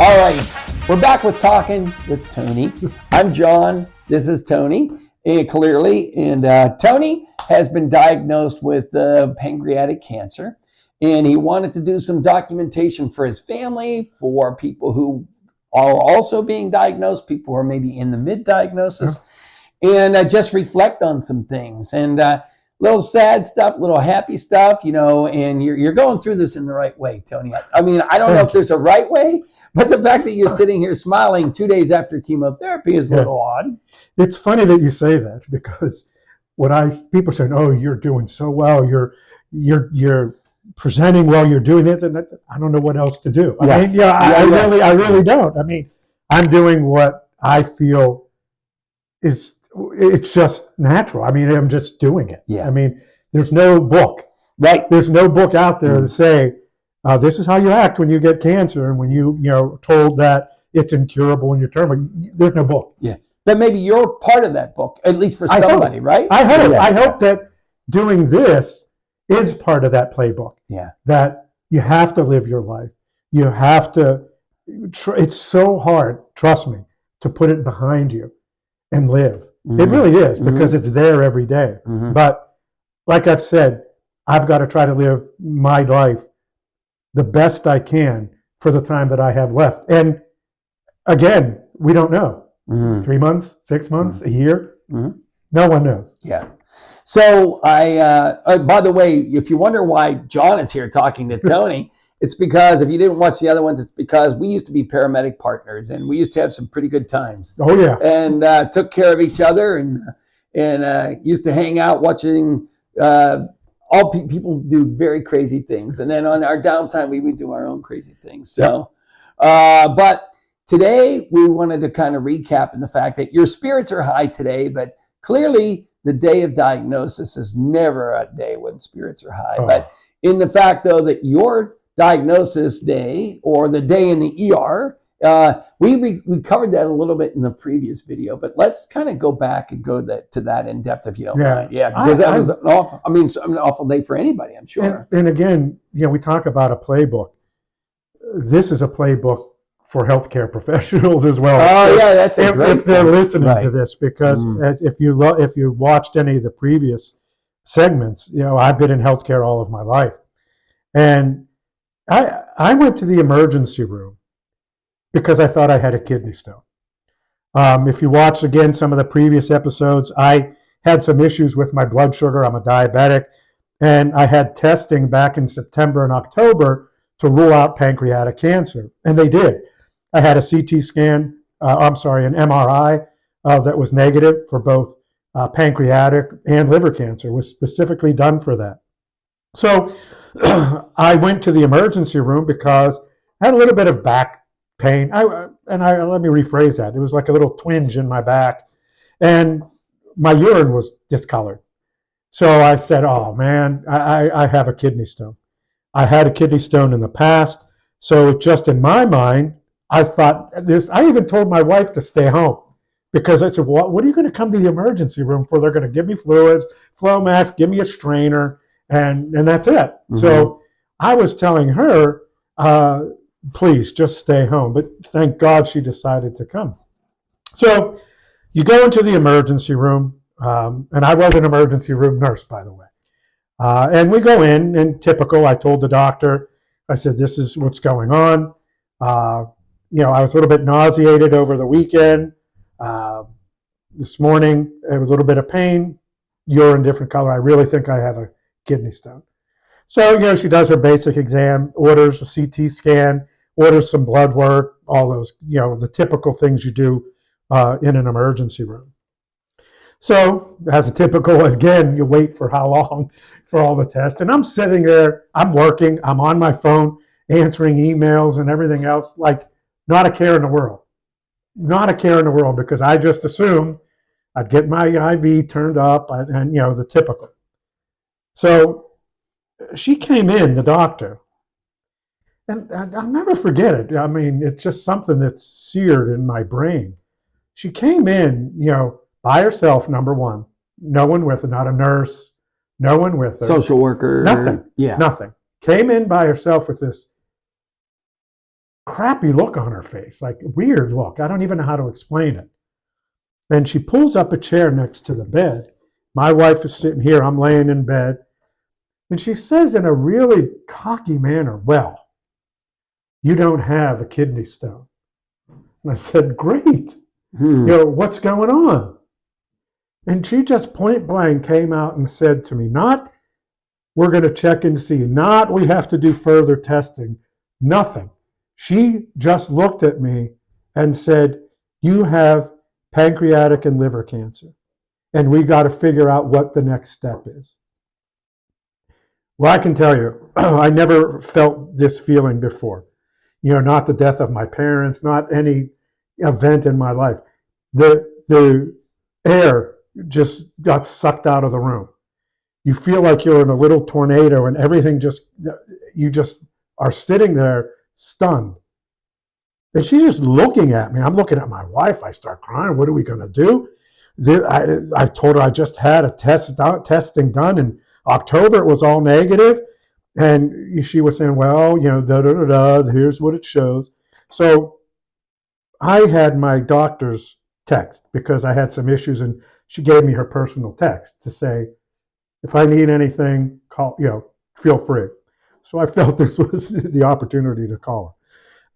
All right, we're back with Talking with Tony. I'm John. This is Tony, clearly. And Tony has been diagnosed with pancreatic cancer. And he wanted to do some documentation for his family, for people who are also being diagnosed, people who are maybe in the mid-diagnosis, and just reflect on some things. And little sad stuff, little happy stuff, you know, and you're going through this in the right way, Tony. I mean, I don't know if there's a right way, but the fact that you're sitting here smiling 2 days after chemotherapy is a little odd. It's funny that you say that, because people say, "Oh, you're doing so well. You're presenting well. You're doing this," and I don't know what else to do. I really don't. I mean, I'm doing what I feel it's just natural. I mean, I'm just doing it. Yeah. I mean, there's no book. Right. There's no book out there to say, this is how you act when you get cancer, and when you're told that it's incurable and you're terminal. There's no book. Yeah. But maybe you're part of that book, at least for somebody, right? I hope. I hope that doing this is part of that playbook. Yeah. That you have to live your life. You have to. It's so hard, trust me, to put it behind you and live. Mm-hmm. It really is, because it's there every day. Mm-hmm. But like I've said, I've got to try to live my life the best I can for the time that I have left. And again, we don't know. 3 months, 6 months, a year. No one knows. Yeah. So by the way, if you wonder why John is here talking to Tony, it's because if you didn't watch the other ones, it's because we used to be paramedic partners, and we used to have some pretty good times. Oh yeah. And took care of each other, and used to hang out watching people do very crazy things. And then on our downtime, we would do our own crazy things. So, but today we wanted to kind of recap in the fact that your spirits are high today, but clearly the day of diagnosis is never a day when spirits are high. But in the fact, though, that your diagnosis day, or the day in the ER, we covered that a little bit in the previous video, but let's kind of go back and go to that in depth, if you don't mind. Yeah, because that was an awful day for anybody, I'm sure. And again, we talk about a playbook. This is a playbook for healthcare professionals as well. Oh yeah, that's a great if they're listening to this, because if you watched any of the previous segments, I've been in healthcare all of my life, and I went to the emergency room because I thought I had a kidney stone. If you watch again some of the previous episodes, I had some issues with my blood sugar. I'm a diabetic, and I had testing back in September and October to rule out pancreatic cancer, and they did. I had a CT scan, an MRI that was negative for both pancreatic and liver cancer. It was specifically done for that. So I went to the emergency room because I had a little bit of back pain. Let me rephrase that. It was like a little twinge in my back, and my urine was discolored. So I said, "Oh man, I have a kidney stone." I had a kidney stone in the past, so just in my mind, I thought this. I even told my wife to stay home, because I said, "What are you going to come to the emergency room for? They're going to give me fluids, Flomax, give me a strainer, and that's it." Mm-hmm. So I was telling her, "Please just stay home." But thank God she decided to come. So you go into the emergency room, and I was an emergency room nurse, by the way. And we go in, and typical, I told the doctor, I said, "This is what's going on." I was a little bit nauseated over the weekend. This morning, it was a little bit of pain, urine different color. I really think I have a kidney stone. So, she does her basic exam, orders a CT scan, orders some blood work, all those, the typical things you do in an emergency room. So, as a typical, again, you wait for how long for all the tests. And I'm sitting there, I'm working, I'm on my phone, answering emails and everything else, like not a care in the world. Not a care in the world, because I just assumed I'd get my IV turned up and the typical. So she came in, the doctor, and I'll never forget it. I mean, it's just something that's seared in my brain. She came in, by herself, number one, no one with her, not a nurse, no one with her. Social worker. Nothing. Yeah. Nothing. Came in by herself with this crappy look on her face, like weird look. I don't even know how to explain it. And she pulls up a chair next to the bed. My wife is sitting here. I'm laying in bed. And she says in a really cocky manner, well, you don't have a kidney stone. And I said, great. What's going on? And she just point blank came out and said to me, not, we're going to check and see, not, we have to do further testing, nothing. She just looked at me and said, you have pancreatic and liver cancer, and we got to figure out what the next step is. Well, I can tell you, I never felt this feeling before. Not the death of my parents, not any event in my life. The air just got sucked out of the room. You feel like you're in a little tornado and everything you just are sitting there stunned. And she's just looking at me. I'm looking at my wife. I start crying. What are we going to do? I told her I just had a testing done in October. It was all negative. And she was saying, well, here's what it shows. So I had my doctor's text because I had some issues, and she gave me her personal text to say, if I need anything, call, feel free. So I felt this was the opportunity to call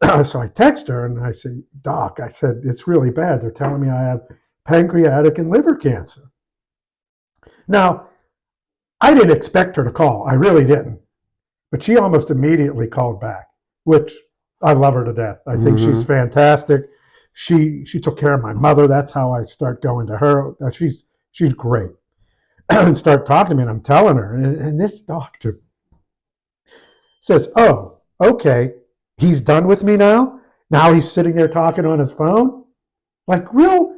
her. So I text her and I said, Doc, I said, it's really bad. They're telling me I have pancreatic and liver cancer. Now, I didn't expect her to call. I really didn't. But she almost immediately called back, which I love her to death. I think she's fantastic. She took care of my mother. That's how I start going to her. She's great. And start talking to me, and I'm telling her. And this doctor says, oh, okay, he's done with me now? Now he's sitting there talking on his phone? Like, what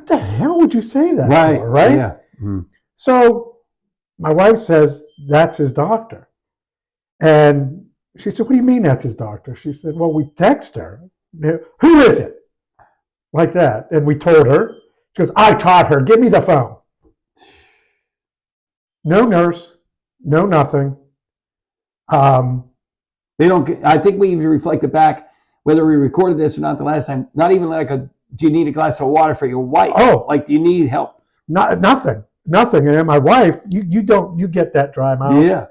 the hell would you say that for, right? Yeah. Mm-hmm. So my wife says, that's his doctor. And she said, what do you mean that's his doctor? She said, well, we text her. Who is it? Like that. And we told her. She goes, I taught her. Give me the phone. No nurse. No nothing. They don't. I think we even reflected back, whether we recorded this or not the last time, not even like do you need a glass of water for your wife? Oh. Like, do you need help? Nothing. And my wife, you get that dry mouth. Yeah.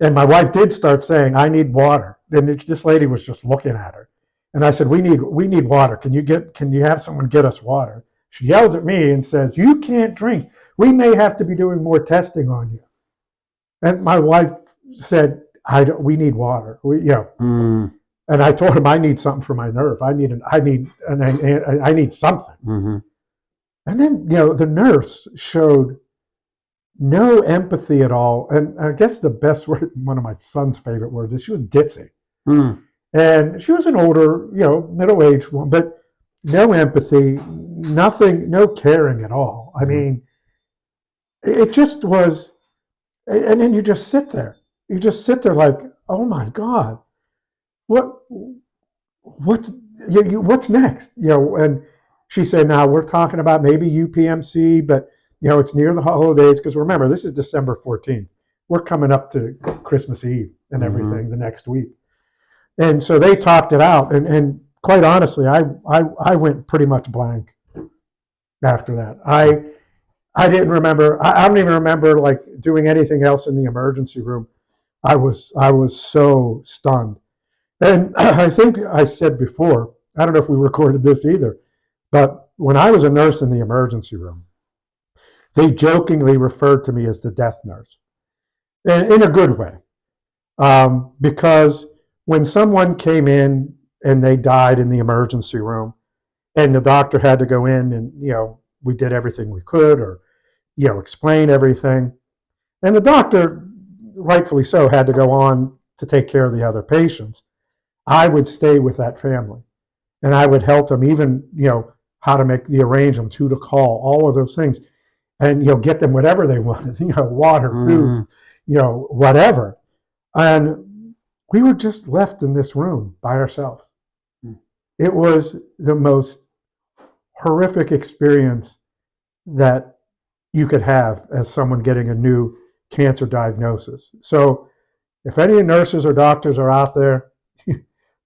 And my wife did start saying, I need water. And this lady was just looking at her. And I said, we need water. Can you have someone get us water? She yells at me and says, you can't drink. We may have to be doing more testing on you. And my wife said, we need water. And I told him I need something for my nerve. I need something. Mm-hmm. And then, the nurse showed no empathy at all. And I guess the best word, one of my son's favorite words, is she was ditzy. Mm. And she was an older, middle-aged woman, but no empathy, nothing, no caring at all. I mean, it just was, and then you just sit there. You just sit there like, oh my God, what's next? And she said, now we're talking about maybe UPMC, but it's near the holidays, because remember, this is December 14th. We're coming up to Christmas Eve and everything the next week. And so they talked it out. And quite honestly, I went pretty much blank after that. I didn't remember, I don't even remember like doing anything else in the emergency room. I was so stunned. And I think I said before, I don't know if we recorded this either, but when I was a nurse in the emergency room, they jokingly referred to me as the death nurse, in a good way. Because when someone came in and they died in the emergency room, and the doctor had to go in and, we did everything we could, or, explain everything. And the doctor, rightfully so, had to go on to take care of the other patients. I would stay with that family, and I would help them even, how to make the arrangements, who to call, all of those things. And, get them whatever they wanted, water, food, whatever. And we were just left in this room by ourselves. It was the most horrific experience that you could have as someone getting a new cancer diagnosis. So if any nurses or doctors are out there,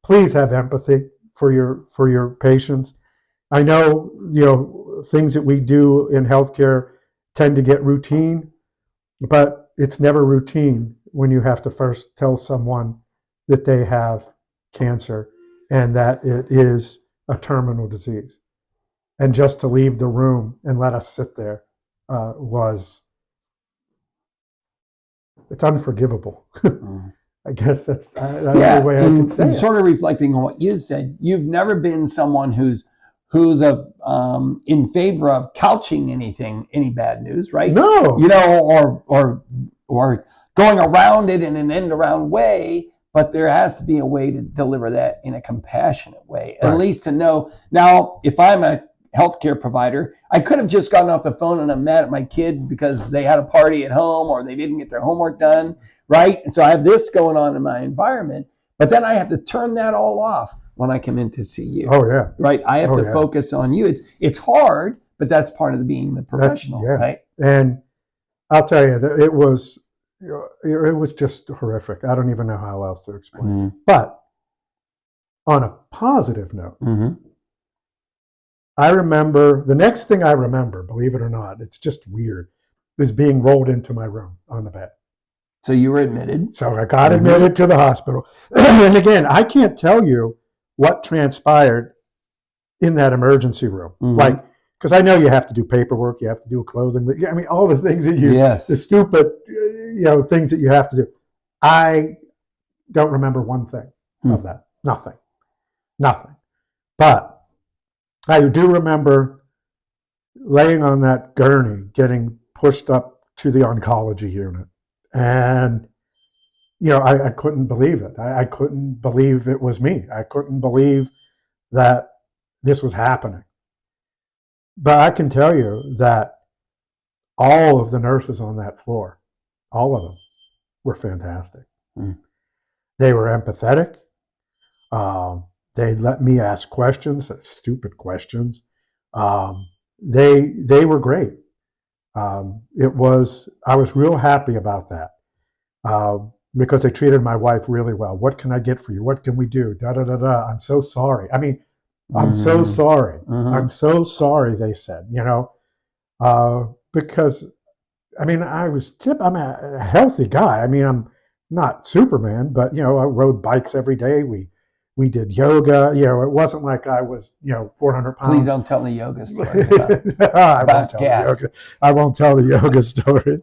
please have empathy for your patients. I know, things that we do in healthcare tend to get routine, but it's never routine when you have to first tell someone that they have cancer and that it is a terminal disease. And just to leave the room and let us sit there it's unforgivable. I guess that's the way I can say it. Sort of reflecting on what you said, you've never been someone who's in favor of couching any bad news, right? No. Or going around it in an end around way, but there has to be a way to deliver that in a compassionate way, at least to know. Now, if I'm a healthcare provider, I could have just gotten off the phone and I'm mad at my kids because they had a party at home or they didn't get their homework done, right? And so I have this going on in my environment, but then I have to turn that all off when I come in to see you. Oh yeah. Right. I have to focus on you. It's hard, but that's part of being the professional, right? And I'll tell you that it was just horrific. I don't even know how else to explain it. But on a positive note, I remember, the next thing I remember, believe it or not, it's just weird, is being rolled into my room on the bed. So you were admitted? So I got admitted to the hospital. And again, I can't tell you what transpired in that emergency room. Like, because I know you have to do paperwork, you have to do clothing, I mean, all the things that the stupid, things that you have to do. I don't remember one thing of that. Nothing. But I do remember laying on that gurney, getting pushed up to the oncology unit. And, I couldn't believe it. I couldn't believe it was me. I couldn't believe that this was happening. But I can tell you that all of the nurses on that floor, all of them, were fantastic. They were empathetic. They let me ask questions, stupid questions. They were great. I was real happy about that because they treated my wife really well. What can I get for you? What can we do? Da da da da. I'm so sorry. I mean, I'm so sorry. I'm so sorry, they said, because, I mean, I'm a healthy guy. I mean, I'm not Superman, but, I rode bikes every day. We did yoga. It wasn't like I was, 400 pounds. Please don't tell the yoga stories I won't tell the yoga story.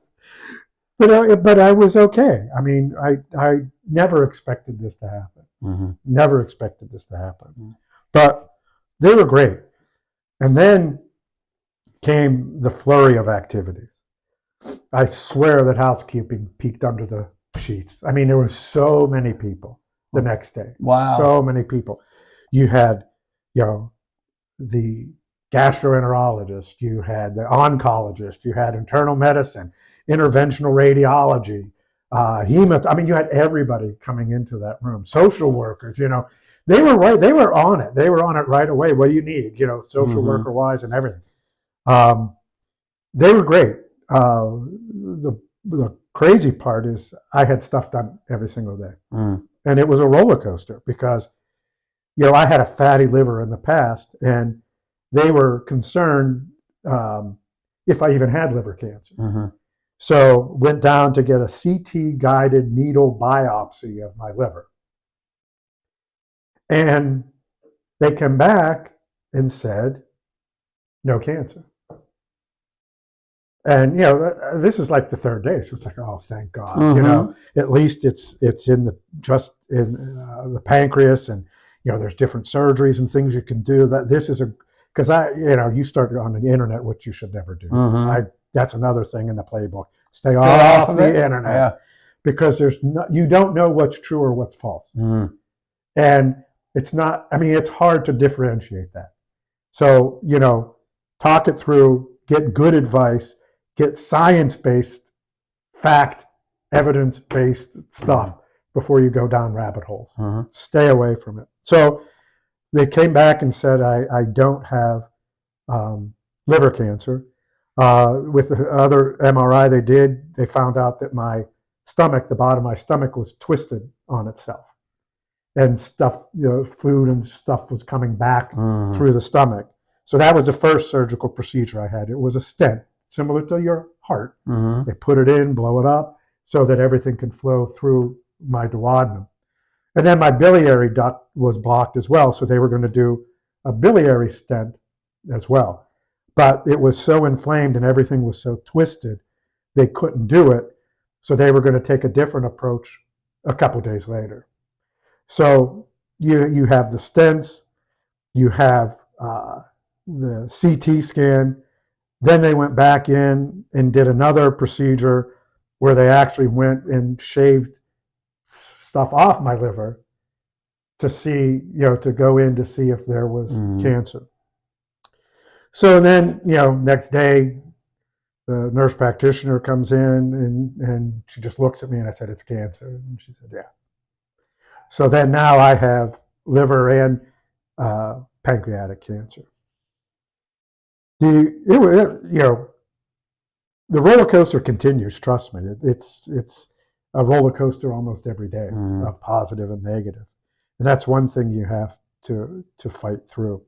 But I was okay. I mean, I never expected this to happen. Never expected this to happen. But they were great. And then came the flurry of activities. I swear that housekeeping peeked under the sheets. I mean, there were so many people the next day. Wow. So many people. You had, the gastroenterologist, you had the oncologist, you had internal medicine, interventional radiology, you had everybody coming into that room. Social workers, they were on it. They were on it right away. What do you need? Social worker wise and everything. They were great. The crazy part is I had stuff done every single day. And it was a roller coaster because, I had a fatty liver in the past and they were concerned if I even had liver cancer. So went down to get a CT guided needle biopsy of my liver. And they came back and said, no cancer. And, this is like the third day. So it's like, oh, thank God, at least it's in the pancreas and, there's different surgeries and things you can do. That this is because you started on the internet, which you should never do. That's another thing in the playbook. Stay off of the internet because you don't know what's true or what's false. And it's not, it's hard to differentiate that. So, talk it through, get good advice, get science-based, fact, evidence-based stuff before you go down rabbit holes. Stay away from it. So they came back and said, I don't have liver cancer. With the other MRI they did, they found out that my stomach, the bottom of my stomach was twisted on itself. and stuff, food and stuff was coming back through the stomach. So that was the first surgical procedure I had. It was a stent, similar to your heart. They put it in, blow it up, so that everything can flow through my duodenum. And then my biliary duct was blocked as well, so they were going to do a biliary stent as well. But it was so inflamed and everything was so twisted, they couldn't do it. So they were going to take a different approach a couple days later. So you have the stents, you have the CT scan. Then they went back in and did another procedure where they actually went and shaved stuff off my liver to see, to go in to see if there was cancer. So then, next day, the nurse practitioner comes in and she just looks at me and I said, it's cancer. And she said, yeah. So then now I have liver and pancreatic cancer. The roller coaster continues. Trust me, it's a roller coaster almost every day of positive and negative, and that's one thing you have to fight through.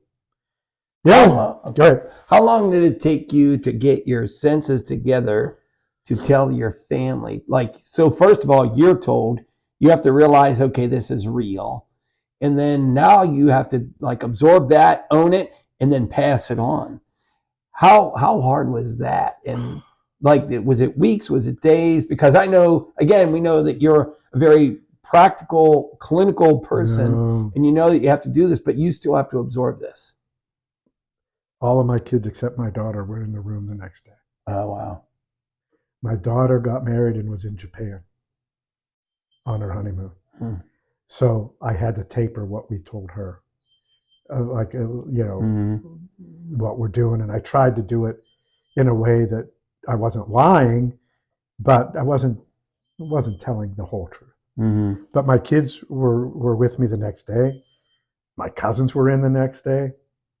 Yeah, go ahead. How long did it take you to get your senses together to tell your family? So first of all, you're told you have to realize, okay, this is real, and then now you have to absorb that, own it, and then pass it on. How hard was that? And was it weeks? Was it days? Because I know, again, we know that you're a very practical, clinical person, and you know that you have to do this, but you still have to absorb this. All of my kids except my daughter were in the room the next day. Oh, wow. My daughter got married and was in Japan on her honeymoon. So I had to tape her what we told her. What we're doing. And I tried to do it in a way that I wasn't lying, but I wasn't telling the whole truth. But my kids were with me the next day. My cousins were in the next day.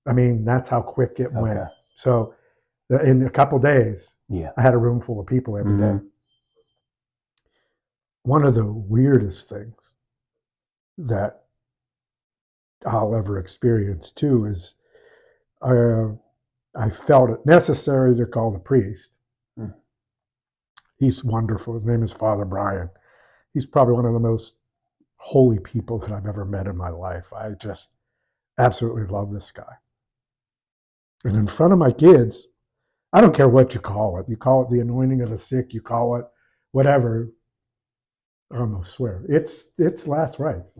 I mean, that's how quick it went. So in a couple days, I had a room full of people every day. One of the weirdest things that I'll ever experience too is I felt it necessary to call the priest. He's wonderful. His name is Father Brian. He's probably one of the most holy people that I've ever met in my life. I just absolutely love this guy. And in front of my kids, I don't care what you call it. You call it the anointing of the sick, you call it whatever. I almost swear. It's last rites.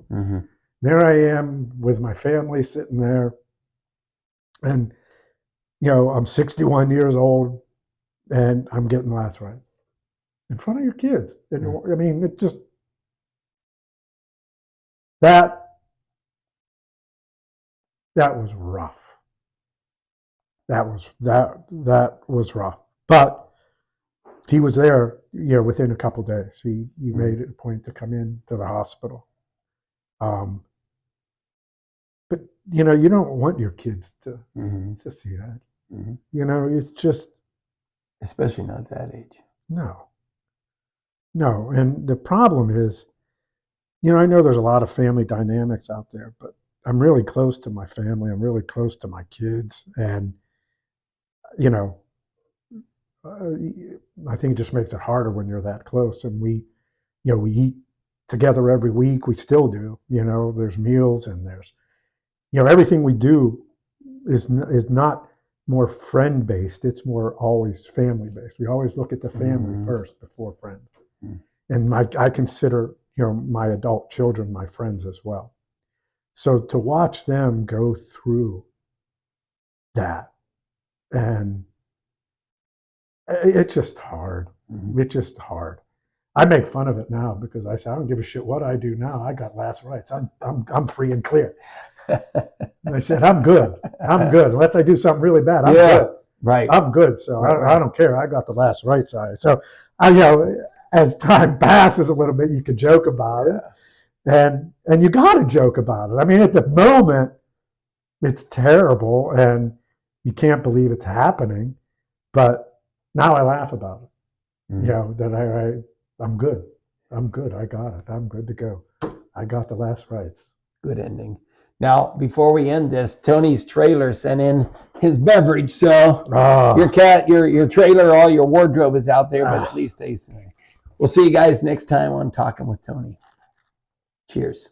There I am with my family sitting there. And, I'm 61 years old and I'm getting last rites in front of your kids. And, I mean, it just, that was rough. That was rough. But he was there, within a couple of days. He made it a point to come in to the hospital. But you don't want your kids to see that. It's just, especially not that age. No. And the problem is, I know there's a lot of family dynamics out there, but I'm really close to my family. I'm really close to my kids, and I think it just makes it harder when you're that close. And we eat together every week. We still do. There's meals and there's, everything we do is not more friend-based. It's more always family-based. We always look at the family first before friends. And I consider, my adult children my friends as well. So to watch them go through that, and it's just hard. It's just hard. I make fun of it now because I say, I don't give a shit what I do now. I got last rites. I'm free and clear. And I said, I'm good. Unless I do something really bad, I'm good. Right. I'm good. So I don't care. I got the last rites. So as time passes a little bit, you can joke about it. And you got to joke about it. I mean, at the moment, it's terrible and you can't believe it's happening. But now I laugh about it. That I'm good. I got it. I'm good to go. I got the last rites. Good ending. Now, before we end this, Tony's trailer sent in his beverage. So your trailer, all your wardrobe is out there, but at least we'll see you guys next time on Talking with Tony. Cheers.